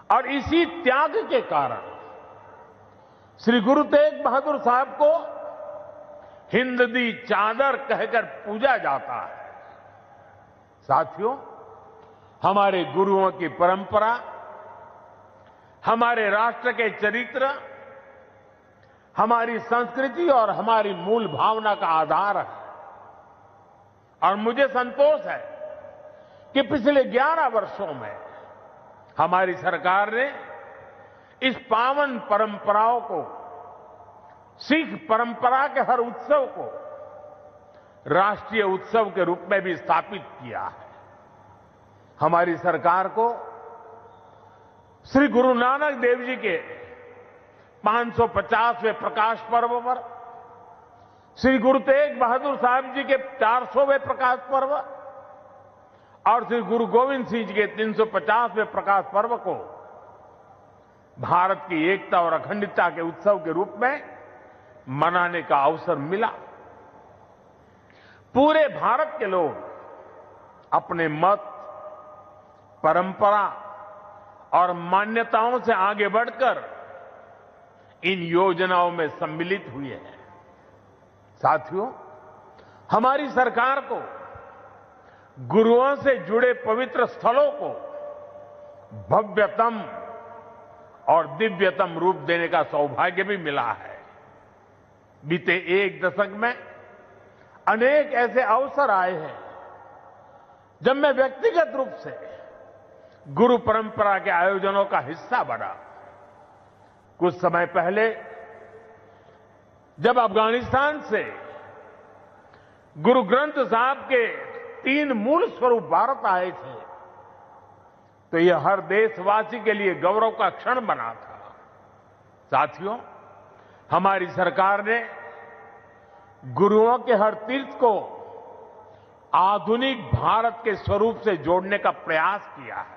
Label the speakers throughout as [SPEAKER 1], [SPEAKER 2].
[SPEAKER 1] और इसी त्याग के कारण श्री गुरु तेग बहादुर साहब को हिंद दी चादर कहकर पूजा जाता है। साथियों, हमारे गुरुओं की परंपरा हमारे राष्ट्र के चरित्र, हमारी संस्कृति और हमारी मूल भावना का आधार है। और मुझे संतोष है कि पिछले 11 वर्षों में हमारी सरकार ने इस पावन परंपराओं को, सिख परंपरा के हर उत्सव को राष्ट्रीय उत्सव के रूप में भी स्थापित किया है। हमारी सरकार को श्री गुरु नानक देव जी के 550वें प्रकाश पर्व पर, श्री गुरु तेग बहादुर साहब जी के 400वें प्रकाश पर्व और श्री गुरु गोविंद सिंह जी के 350वें प्रकाश पर्व को भारत की एकता और अखंडता के उत्सव के रूप में मनाने का अवसर मिला। पूरे भारत के लोग अपने मत, परंपरा और मान्यताओं से आगे बढ़कर इन योजनाओं में सम्मिलित हुए हैं। साथियों, हमारी सरकार को गुरुओं से जुड़े पवित्र स्थलों को भव्यतम और दिव्यतम रूप देने का सौभाग्य भी मिला है। बीते एक दशक में अनेक ऐसे अवसर आए हैं जब मैं व्यक्तिगत रूप से गुरु परंपरा के आयोजनों का हिस्सा बना। कुछ समय पहले जब अफगानिस्तान से गुरु ग्रंथ साहब के 3 मूल स्वरूप भारत आए थे तो यह हर देशवासी के लिए गौरव का क्षण बना था। साथियों, हमारी सरकार ने गुरुओं के हर तीर्थ को आधुनिक भारत के स्वरूप से जोड़ने का प्रयास किया है।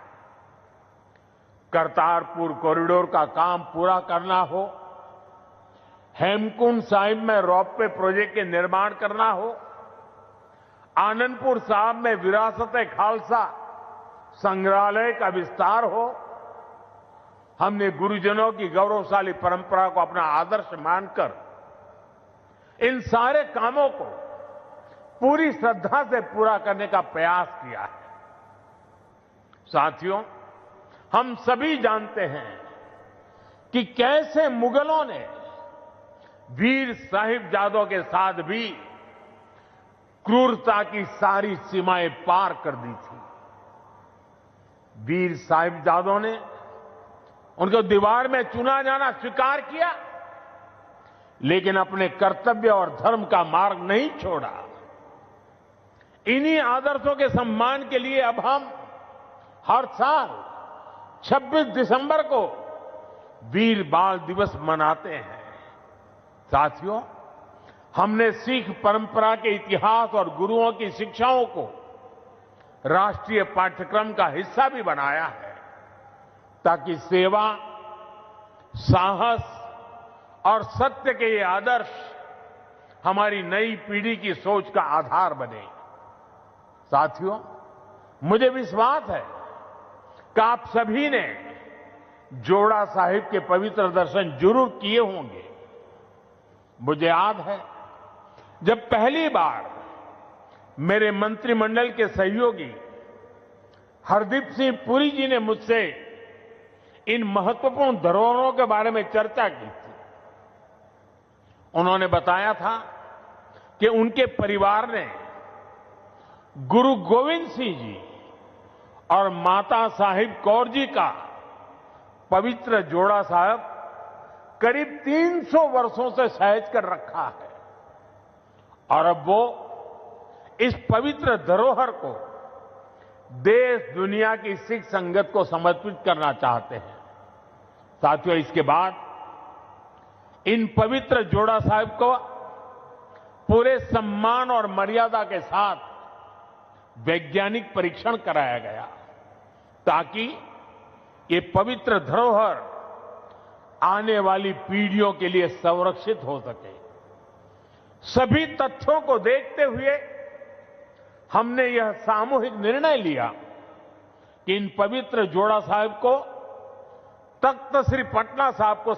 [SPEAKER 1] करतारपुर कॉरिडोर का काम पूरा करना हो, हेमकुंड साहिब में रोपवे प्रोजेक्ट के निर्माण करना हो, आनंदपुर साहिब में विरासत-ए-खालसा संग्रहालय का विस्तार हो, हमने गुरुजनों की गौरवशाली परंपरा को अपना आदर्श मानकर इन सारे कामों को पूरी श्रद्धा से पूरा करने का प्रयास किया है। साथियों, हम सभी जानते हैं कि कैसे मुगलों ने वीर साहिबजादों के साथ भी क्रूरता की सारी सीमाएं पार कर दी थी। वीर साहिबजादों ने उनको दीवार में चुना जाना स्वीकार किया, लेकिन अपने कर्तव्य और धर्म का मार्ग नहीं छोड़ा। इन्हीं आदर्शों के सम्मान के लिए अब हम हर साल 26 दिसंबर को वीर बाल दिवस मनाते हैं। साथियों, हमने सिख परंपरा के इतिहास और गुरुओं की शिक्षाओं को राष्ट्रीय पाठ्यक्रम का हिस्सा भी बनाया है ताकि सेवा, साहस और सत्य के ये आदर्श हमारी नई पीढ़ी की सोच का आधार बने। साथियों, मुझे विश्वास है कि आप सभी ने जोड़ा साहिब के पवित्र दर्शन जरूर किए होंगे। मुझे याद है जब पहली बार मेरे मंत्रिमंडल के सहयोगी हरदीप सिंह पुरी जी ने मुझसे इन महत्वपूर्ण धरोहरों के बारे में चर्चा की थी। उन्होंने बताया था कि उनके परिवार ने गुरु गोविंद सिंह जी और माता साहिब कौर जी का पवित्र जोड़ा साहब करीब 300 वर्षों से सहेज कर रखा है और अब वो इस पवित्र धरोहर को देश दुनिया की सिख संगत को समर्पित करना चाहते हैं। साथियों, इसके बाद इन पवित्र जोड़ा साहिब को पूरे सम्मान और मर्यादा के साथ वैज्ञानिक परीक्षण कराया गया ताकि ये पवित्र धरोहर आने वाली पीढ़ियों के लिए संरक्षित हो सके। सभी तथ्यों को देखते हुए हमने यह सामूहिक निर्णय लिया कि इन पवित्र जोड़ा साहिब को तख्त श्री पटना साहब को